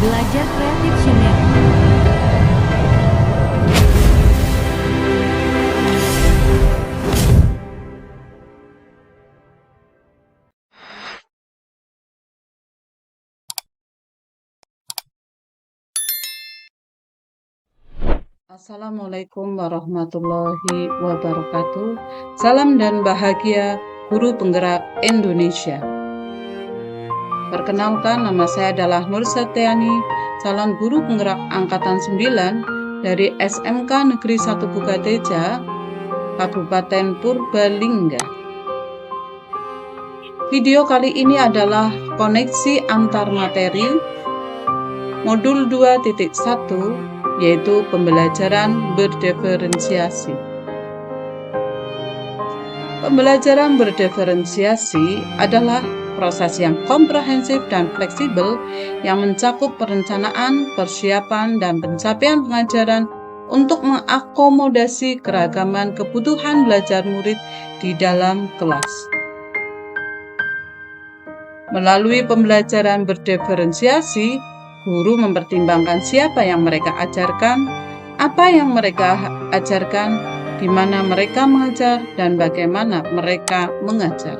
Belajar Kreatif Channel. Assalamualaikum warahmatullahi wabarakatuh. Salam dan bahagia Guru Penggerak Indonesia. Perkenalkan, nama saya adalah Nur Satyani, calon Guru Penggerak Angkatan 9 dari SMK Negeri 1 Bukateja, Kabupaten Purbalingga. Video kali ini adalah koneksi antar materi modul 2.1, yaitu pembelajaran berdiferensiasi. Pembelajaran berdiferensiasi adalah proses yang komprehensif dan fleksibel yang mencakup perencanaan, persiapan, dan pencapaian pengajaran untuk mengakomodasi keragaman kebutuhan belajar murid di dalam kelas. Melalui pembelajaran berdiferensiasi, guru mempertimbangkan siapa yang mereka ajarkan, apa yang mereka ajarkan, di mana mereka mengajar, dan bagaimana mereka mengajar.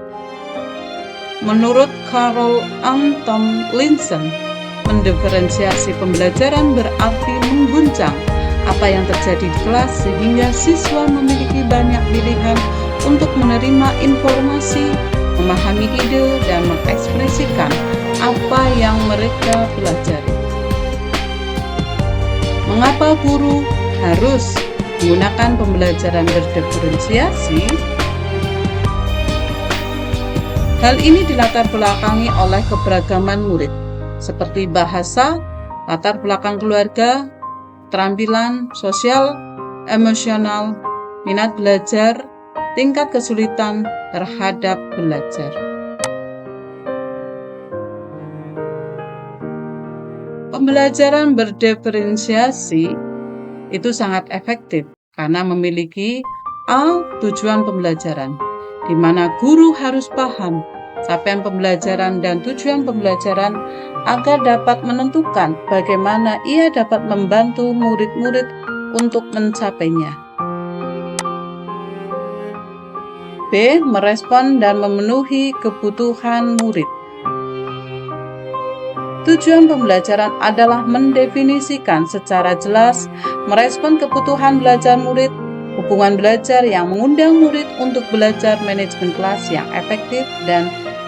Menurut Carol Tomlinson, mendiferensiasi pembelajaran berarti mengguncang apa yang terjadi di kelas sehingga siswa memiliki banyak pilihan untuk menerima informasi, memahami ide, dan mengekspresikan apa yang mereka pelajari. Mengapa guru harus menggunakan pembelajaran berdiferensiasi? Hal ini dilatar belakangi oleh keberagaman murid, seperti bahasa, latar belakang keluarga, keterampilan sosial, emosional, minat belajar, tingkat kesulitan terhadap belajar. Pembelajaran berdiferensiasi itu sangat efektif karena memiliki tujuan pembelajaran, di mana guru harus paham capaian pembelajaran dan tujuan pembelajaran agar dapat menentukan bagaimana ia dapat membantu murid-murid untuk mencapainya. B. Merespon dan memenuhi kebutuhan murid. Tujuan pembelajaran adalah mendefinisikan secara jelas, merespon kebutuhan belajar murid, hubungan belajar yang mengundang murid untuk belajar manajemen kelas yang efektif dan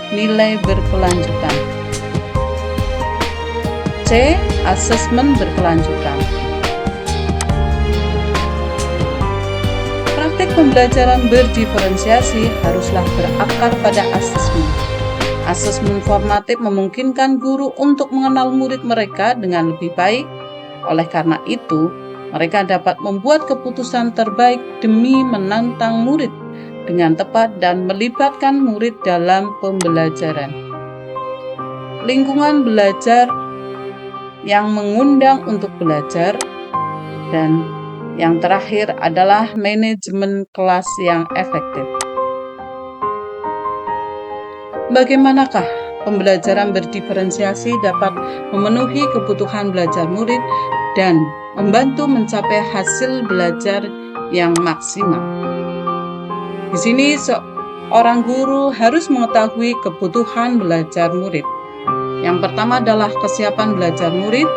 nilai berkelanjutan. C. Asesmen berkelanjutan. Praktik pembelajaran berdiferensiasi haruslah berakar pada asesmen. Asesmen formatif memungkinkan guru untuk mengenal murid mereka dengan lebih baik. Oleh karena itu, mereka dapat membuat keputusan terbaik demi menantang murid dengan tepat dan melibatkan murid dalam pembelajaran. Lingkungan belajar yang mengundang untuk belajar, dan yang terakhir adalah manajemen kelas yang efektif. Bagaimanakah pembelajaran berdiferensiasi dapat memenuhi kebutuhan belajar murid dan membantu mencapai hasil belajar yang maksimal? Di sini seorang guru harus mengetahui kebutuhan belajar murid. Yang pertama adalah kesiapan belajar murid,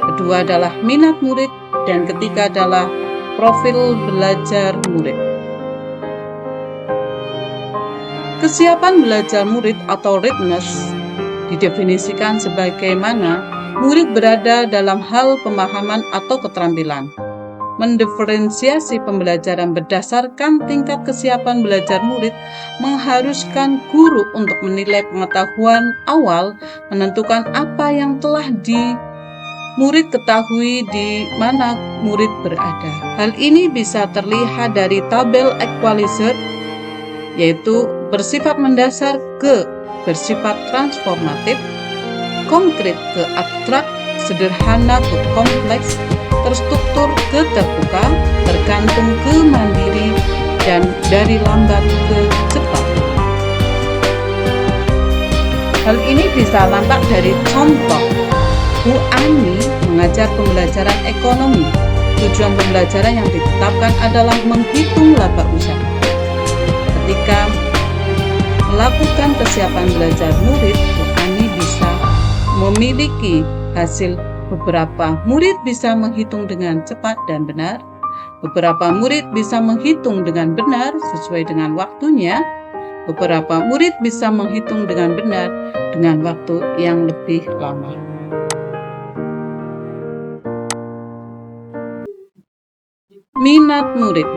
kedua adalah minat murid, dan ketiga adalah profil belajar murid. Kesiapan belajar murid atau readiness didefinisikan sebagaimana murid berada dalam hal pemahaman atau keterampilan. Mendiferensiasi pembelajaran berdasarkan tingkat kesiapan belajar murid mengharuskan guru untuk menilai pengetahuan awal, menentukan apa yang telah murid ketahui di mana murid berada. Hal ini bisa terlihat dari tabel equalizer, yaitu bersifat mendasar ke bersifat transformatif, konkret ke abstrak, sederhana ke kompleks, terstruktur ke terbuka, tergantung ke mandiri, dan dari lambat ke cepat. Hal ini bisa nampak dari contoh Bu Ani mengajar pembelajaran ekonomi. Tujuan pembelajaran yang ditetapkan adalah menghitung laba usaha. Ketika melakukan kesiapan belajar murid, Bu Ani bisa memiliki hasil. Beberapa murid bisa menghitung dengan cepat dan benar. Beberapa murid bisa menghitung dengan benar sesuai dengan waktunya. Beberapa murid bisa menghitung dengan benar dengan waktu yang lebih lama. Minat murid.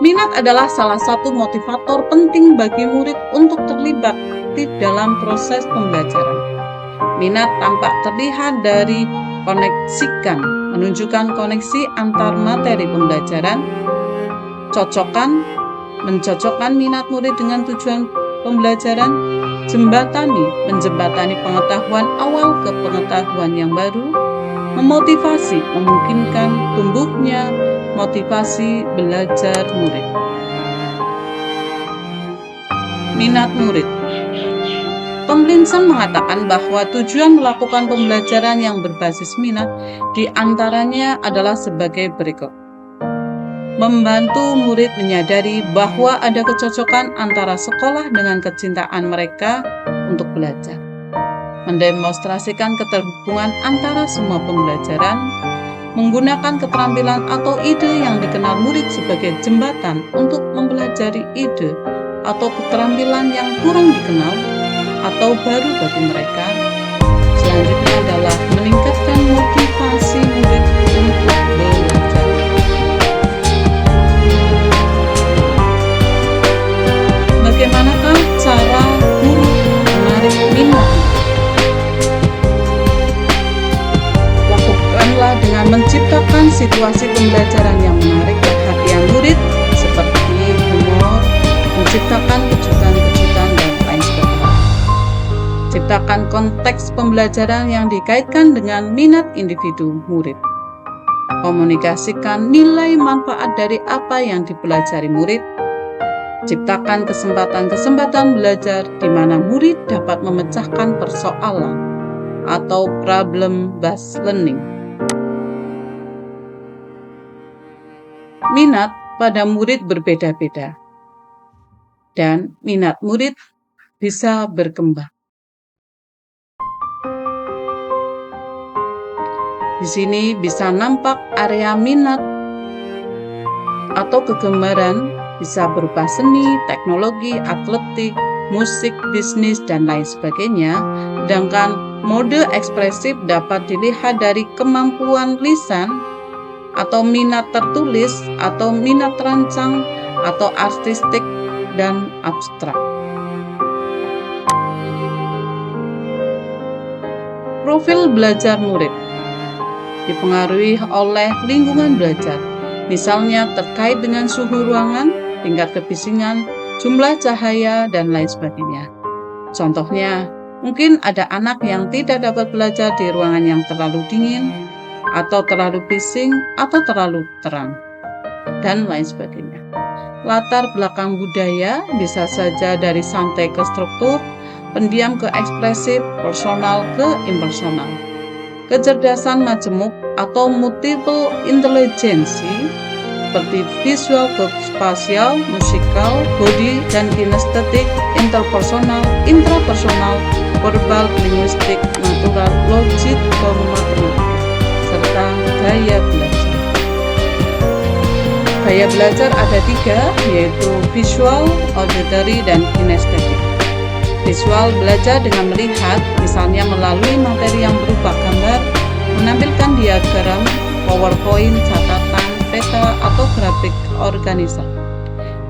Minat adalah salah satu motivator penting bagi murid untuk terlibat aktif dalam proses pembelajaran. Minat tampak terlihat dari koneksikan, menunjukkan koneksi antar materi pembelajaran, mencocokkan minat murid dengan tujuan pembelajaran, menjembatani pengetahuan awal ke pengetahuan yang baru, memotivasi, memungkinkan tumbuhnya motivasi belajar murid. Minat murid. Tomlinson mengatakan bahwa tujuan melakukan pembelajaran yang berbasis minat diantaranya adalah sebagai berikut. Membantu murid menyadari bahwa ada kecocokan antara sekolah dengan kecintaan mereka untuk belajar. Mendemonstrasikan keterhubungan antara semua pembelajaran, menggunakan keterampilan atau ide yang dikenal murid sebagai jembatan untuk mempelajari ide atau keterampilan yang kurang dikenal atau baru bagi mereka. Selanjutnya adalah meningkatkan motivasi murid untuk belajar. Bagaimanakah cara guru menarik minat? Lakukanlah dengan menciptakan situasi pembelajaran yang menarik perhatian murid seperti humor, menciptakan kejutan-kejutan dan lain sebagainya. Ciptakan konteks pembelajaran yang dikaitkan dengan minat individu murid. Komunikasikan nilai manfaat dari apa yang dipelajari murid. Ciptakan kesempatan-kesempatan belajar di mana murid dapat memecahkan persoalan atau problem-based learning. Minat pada murid berbeda-beda, dan minat murid bisa berkembang. Di sini bisa nampak area minat atau kegemaran bisa berupa seni, teknologi, atletik, musik, bisnis, dan lain sebagainya. Sedangkan mode ekspresif dapat dilihat dari kemampuan lisan atau minat tertulis atau minat terancang atau artistik dan abstrak. Profil belajar murid dipengaruhi oleh lingkungan belajar, misalnya terkait dengan suhu ruangan, tingkat kebisingan, jumlah cahaya, dan lain sebagainya. Contohnya, mungkin ada anak yang tidak dapat belajar di ruangan yang terlalu dingin, atau terlalu bising, atau terlalu terang, dan lain sebagainya. Latar belakang budaya bisa saja dari santai ke struktur, pendiam ke ekspresif, personal ke impersonal. Kecerdasan majemuk atau multiple intelligence seperti visual ke spasial, musikal, body dan kinestetik, interpersonal, intrapersonal, verbal, linguistik, natural, logik, matematika, serta gaya belajar. Gaya belajar ada 3, yaitu visual, auditory, dan kinestetik. Visual belajar dengan melihat, misalnya melalui materi yang berupa gambar, menampilkan diagram, PowerPoint, catatan, peta, atau grafik organisasi.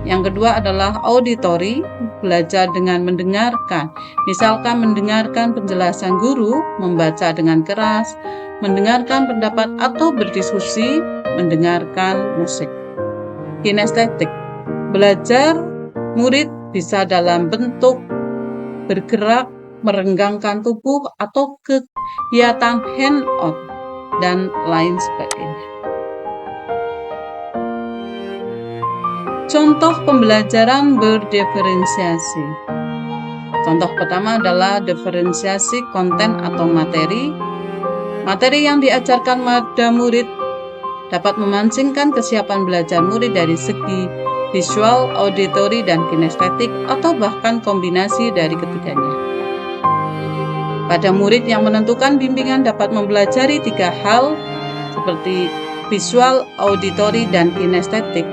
Yang kedua adalah auditory, belajar dengan mendengarkan, misalkan mendengarkan penjelasan guru, membaca dengan keras, mendengarkan pendapat atau berdiskusi, mendengarkan musik. Kinestetik, belajar murid bisa dalam bentuk bergerak, merenggangkan tubuh, atau kegiatan hand-on, dan lain sebagainya. Contoh pembelajaran berdiferensiasi. Contoh pertama adalah diferensiasi konten atau materi. Materi yang diajarkan pada murid dapat memancingkan kesiapan belajar murid dari segi visual, auditori, dan kinestetik, atau bahkan kombinasi dari ketiganya. Pada murid yang menentukan bimbingan dapat mempelajari 3 hal seperti visual, auditori, dan kinestetik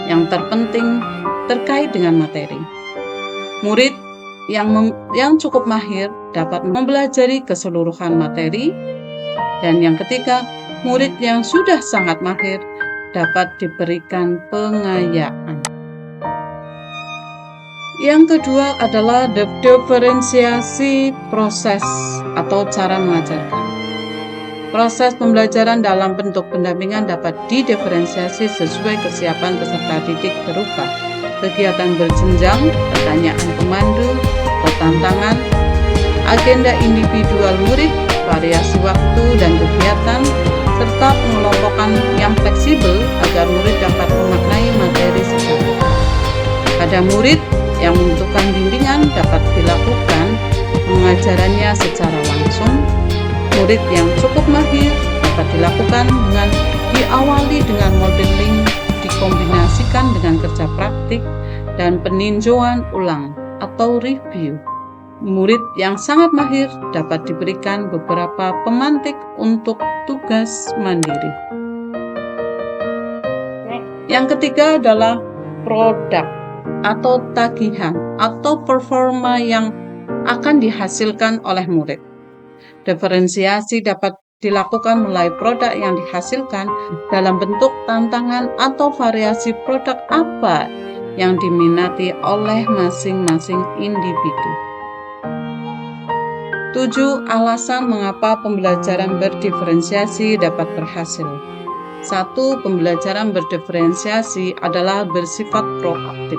yang terpenting terkait dengan materi. Murid yang cukup mahir dapat mempelajari keseluruhan materi, dan yang ketiga, murid yang sudah sangat mahir dapat diberikan pengayaan. Yang kedua adalah diferensiasi proses atau cara mengajarkan. Proses pembelajaran dalam bentuk pendampingan dapat didiferensiasi sesuai kesiapan peserta didik berupa kegiatan berjenjang, pertanyaan pemandu, tantangan, agenda individual murid, variasi waktu dan kegiatan, serta pengelompokan yang fleksibel agar murid dapat memaknai materi secara tepat. Pada murid yang membutuhkan bimbingan dapat dilakukan pengajarannya secara langsung. Murid yang cukup mahir dapat dilakukan dengan diawali dengan modeling, dikombinasikan dengan kerja praktik, dan peninjauan ulang atau review. Murid yang sangat mahir dapat diberikan beberapa pemantik untuk tugas mandiri. Yang ketiga adalah produk atau tagihan atau performa yang akan dihasilkan oleh murid. Diferensiasi dapat dilakukan melalui produk yang dihasilkan dalam bentuk tantangan atau variasi produk apa yang diminati oleh masing-masing individu. 7. Alasan mengapa pembelajaran berdiferensiasi dapat berhasil. 1. Pembelajaran berdiferensiasi adalah bersifat proaktif.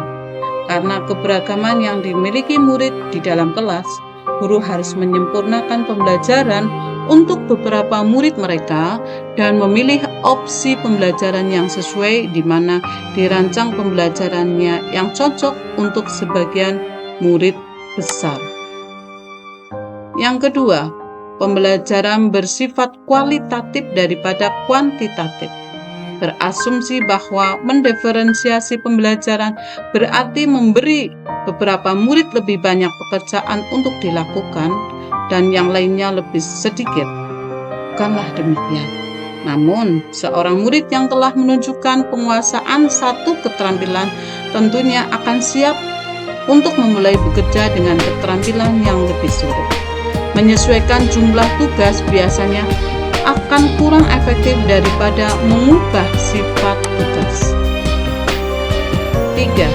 Karena keberagaman yang dimiliki murid di dalam kelas, guru harus menyempurnakan pembelajaran untuk beberapa murid mereka dan memilih opsi pembelajaran yang sesuai, di mana dirancang pembelajarannya yang cocok untuk sebagian murid besar. Yang kedua, pembelajaran bersifat kualitatif daripada kuantitatif. Berasumsi bahwa mendiferensiasi pembelajaran berarti memberi beberapa murid lebih banyak pekerjaan untuk dilakukan dan yang lainnya lebih sedikit. Bukanlah demikian. Namun, seorang murid yang telah menunjukkan penguasaan satu keterampilan tentunya akan siap untuk memulai bekerja dengan keterampilan yang lebih sulit. Menyesuaikan jumlah tugas biasanya akan kurang efektif daripada mengubah sifat tugas. 3.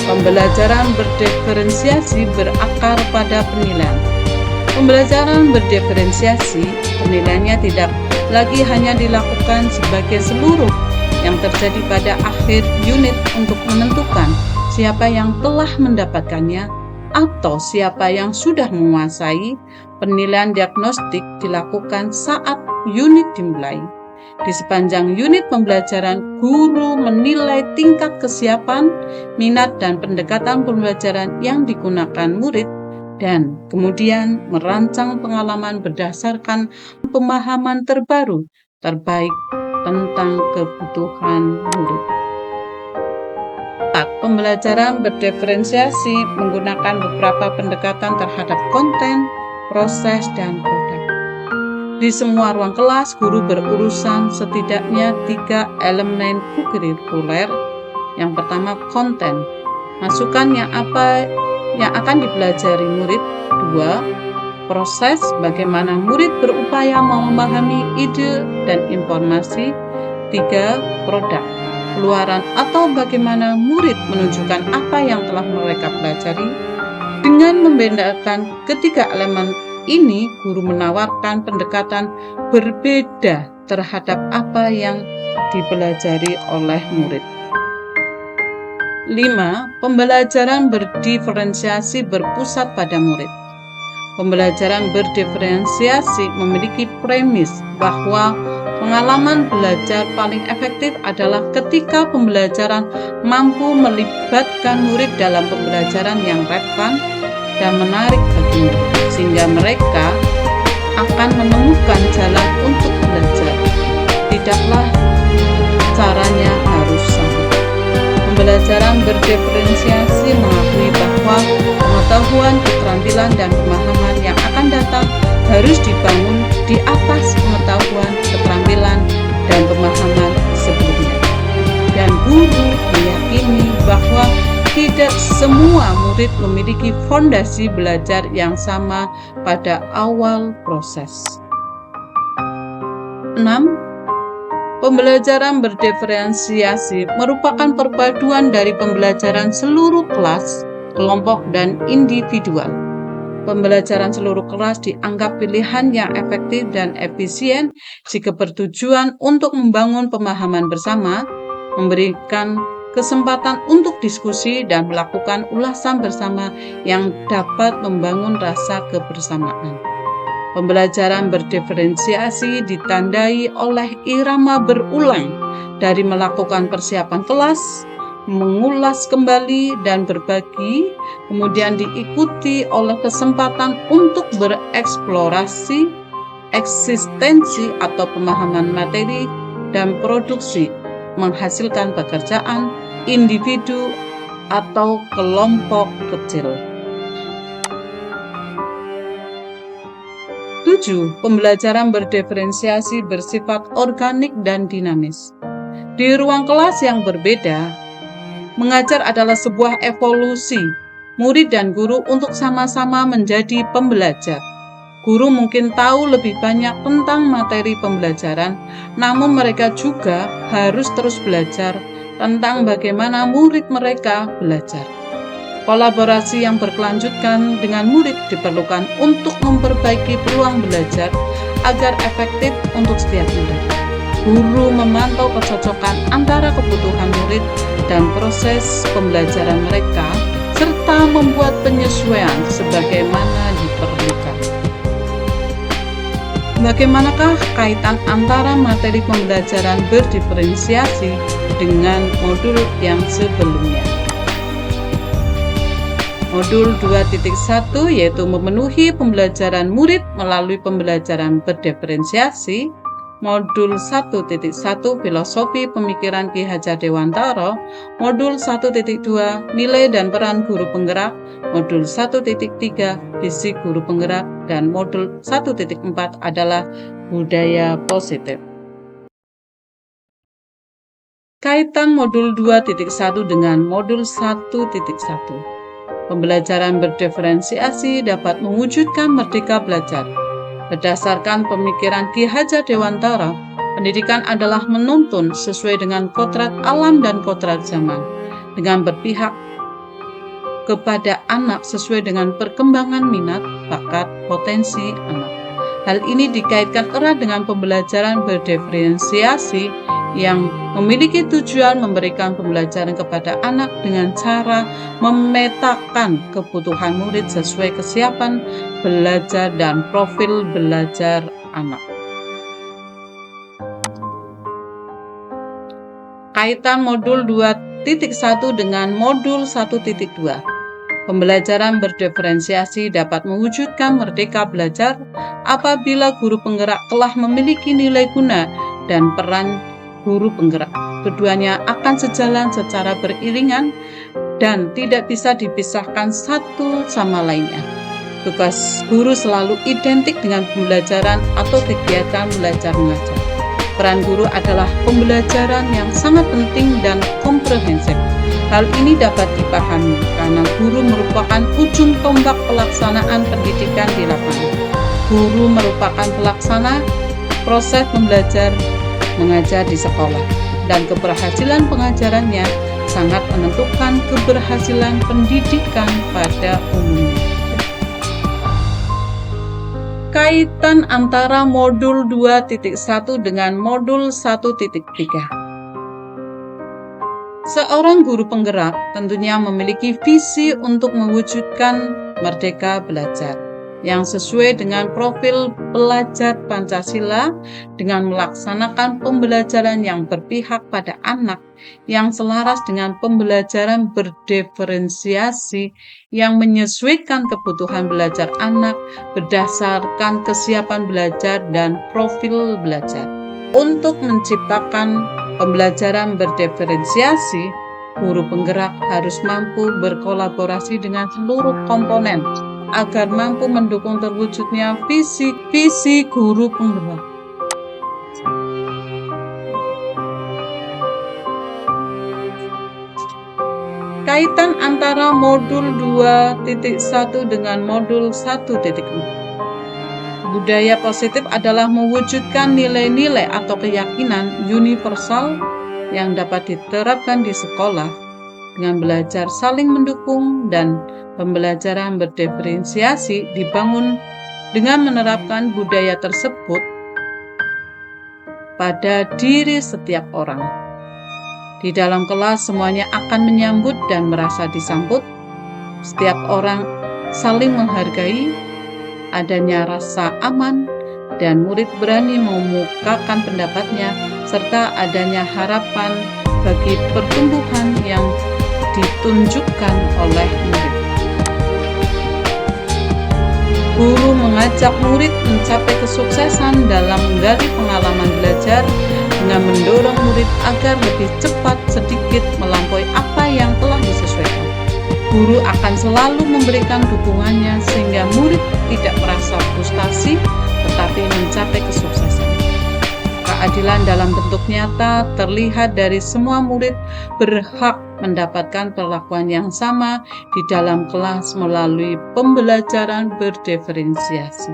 Pembelajaran berdiferensiasi berakar pada penilaian. Pembelajaran berdiferensiasi, penilaiannya tidak lagi hanya dilakukan sebagai seluruh yang terjadi pada akhir unit untuk menentukan siapa yang telah mendapatkannya atau siapa yang sudah menguasai. Penilaian diagnostik dilakukan saat unit dimulai. Di sepanjang unit pembelajaran, guru menilai tingkat kesiapan, minat, dan pendekatan pembelajaran yang digunakan murid, dan kemudian merancang pengalaman berdasarkan pemahaman terbaru terbaik tentang kebutuhan murid. 4. Pembelajaran berdiferensiasi menggunakan beberapa pendekatan terhadap konten, proses, dan produk. Di semua ruang kelas, guru berurusan setidaknya 3 elemen kurikuler. Yang pertama, konten. Masukan yang akan dipelajari murid. 2. Proses, bagaimana murid berupaya memahami ide dan informasi. 3. Produk, keluaran atau bagaimana murid menunjukkan apa yang telah mereka pelajari. Dengan membedakan ketiga elemen ini, guru menawarkan pendekatan berbeda terhadap apa yang dipelajari oleh murid. 5. Pembelajaran berdiferensiasi berpusat pada murid. Pembelajaran berdiferensiasi memiliki premis bahwa pengalaman belajar paling efektif adalah ketika pembelajaran mampu melibatkan murid dalam pembelajaran yang relevan dan menarik bagi murid, sehingga mereka akan menemukan bukan jalan untuk belajar. Tidaklah caranya harus sama. Pembelajaran berdiferensiasi mengakui bahwa pengetahuan, keterampilan, dan pemahaman yang akan datang harus dibangun di atas pengetahuan, keterampilan, dan pemahaman sebelumnya. Dan guru meyakini bahwa tidak semua murid memiliki fondasi belajar yang sama pada awal proses. 6. Pembelajaran berdiferensiasi merupakan perpaduan dari pembelajaran seluruh kelas, kelompok, dan individual. Pembelajaran seluruh kelas dianggap pilihan yang efektif dan efisien jika bertujuan untuk membangun pemahaman bersama, memberikan kesempatan untuk diskusi, dan melakukan ulasan bersama yang dapat membangun rasa kebersamaan. Pembelajaran berdiferensiasi ditandai oleh irama berulang dari melakukan persiapan kelas, mengulas kembali, dan berbagi, kemudian diikuti oleh kesempatan untuk bereksplorasi, eksistensi atau pemahaman materi, dan produksi, menghasilkan pekerjaan, individu, atau kelompok kecil. 7. Pembelajaran berdiferensiasi bersifat organik dan dinamis. Di ruang kelas yang berbeda, mengajar adalah sebuah evolusi murid dan guru untuk sama-sama menjadi pembelajar. Guru mungkin tahu lebih banyak tentang materi pembelajaran, namun mereka juga harus terus belajar tentang bagaimana murid mereka belajar. Kolaborasi yang berkelanjutan dengan murid diperlukan untuk memperbaiki peluang belajar agar efektif untuk setiap murid. Guru memantau kecocokan antara kebutuhan murid dan proses pembelajaran mereka, serta membuat penyesuaian sebagaimana diperlukan. Bagaimanakah kaitan antara materi pembelajaran berdiferensiasi dengan modul yang sebelumnya? Modul 2.1 yaitu memenuhi pembelajaran murid melalui pembelajaran berdiferensiasi. Modul 1.1 Filosofi Pemikiran Ki Hajar Dewantara. Modul 1.2 Nilai dan Peran Guru Penggerak. Modul 1.3 Visi Guru Penggerak. Dan modul 1.4 adalah Budaya Positif. Kaitan modul 2.1 dengan modul 1.1. Pembelajaran berdiferensiasi dapat mewujudkan merdeka belajar. Berdasarkan pemikiran Ki Hajar Dewantara, pendidikan adalah menuntun sesuai dengan kodrat alam dan kodrat zaman, dengan berpihak kepada anak sesuai dengan perkembangan minat, bakat, potensi anak. Hal ini dikaitkan erat dengan pembelajaran berdiferensiasi yang memiliki tujuan memberikan pembelajaran kepada anak dengan cara memetakan kebutuhan murid sesuai kesiapan belajar dan profil belajar anak. Kaitan modul 2.1 dengan modul 1.2. Pembelajaran berdiferensiasi dapat mewujudkan merdeka belajar apabila guru penggerak telah memiliki nilai guna dan peran guru penggerak. Keduanya akan sejalan secara beriringan dan tidak bisa dipisahkan satu sama lainnya. Tugas guru selalu identik dengan pembelajaran atau kegiatan belajar mengajar. Peran guru adalah pembelajaran yang sangat penting dan komprehensif. Hal ini dapat dipahami karena guru merupakan ujung tombak pelaksanaan pendidikan di lapangan. Guru merupakan pelaksana proses pembelajar mengajar di sekolah, dan keberhasilan pengajarannya sangat menentukan keberhasilan pendidikan pada umumnya. Kaitan antara modul 2.1 dengan modul 1.3. Seorang guru penggerak tentunya memiliki visi untuk mewujudkan merdeka belajar. yang sesuai dengan profil pelajar Pancasila dengan melaksanakan pembelajaran yang berpihak pada anak, yang selaras dengan pembelajaran berdiferensiasi yang menyesuaikan kebutuhan belajar anak berdasarkan kesiapan belajar dan profil belajar. Untuk menciptakan pembelajaran berdiferensiasi, guru penggerak harus mampu berkolaborasi dengan seluruh komponen agar mampu mendukung terwujudnya visi guru penggerak. Kaitan antara modul 2.1 dengan modul 1.4. Budaya positif adalah mewujudkan nilai-nilai atau keyakinan universal yang dapat diterapkan di sekolah dengan belajar saling mendukung, dan pembelajaran berdiferensiasi dibangun dengan menerapkan budaya tersebut pada diri setiap orang. Di dalam kelas semuanya akan menyambut dan merasa disambut. Setiap orang saling menghargai, adanya rasa aman, dan murid berani mengemukakan pendapatnya, serta adanya harapan bagi pertumbuhan yang ditunjukkan oleh murid. Guru mengajak murid mencapai kesuksesan dalam menggali pengalaman belajar dengan mendorong murid agar lebih cepat sedikit melampaui apa yang telah disesuaikan. Guru akan selalu memberikan dukungannya sehingga murid tidak merasa frustasi tetapi mencapai kesuksesan. Keadilan dalam bentuk nyata terlihat dari semua murid berhak mendapatkan perlakuan yang sama di dalam kelas melalui pembelajaran berdiferensiasi,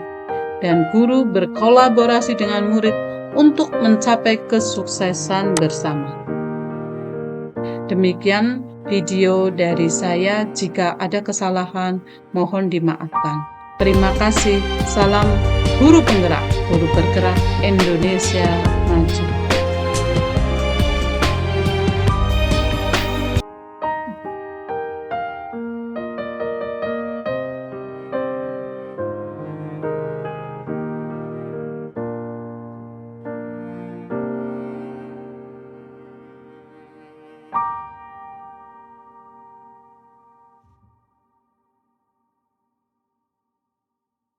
dan guru berkolaborasi dengan murid untuk mencapai kesuksesan bersama. Demikian video dari saya. Jika ada kesalahan, mohon dimaafkan. Terima kasih. Salam guru penggerak, guru bergerak Indonesia maju.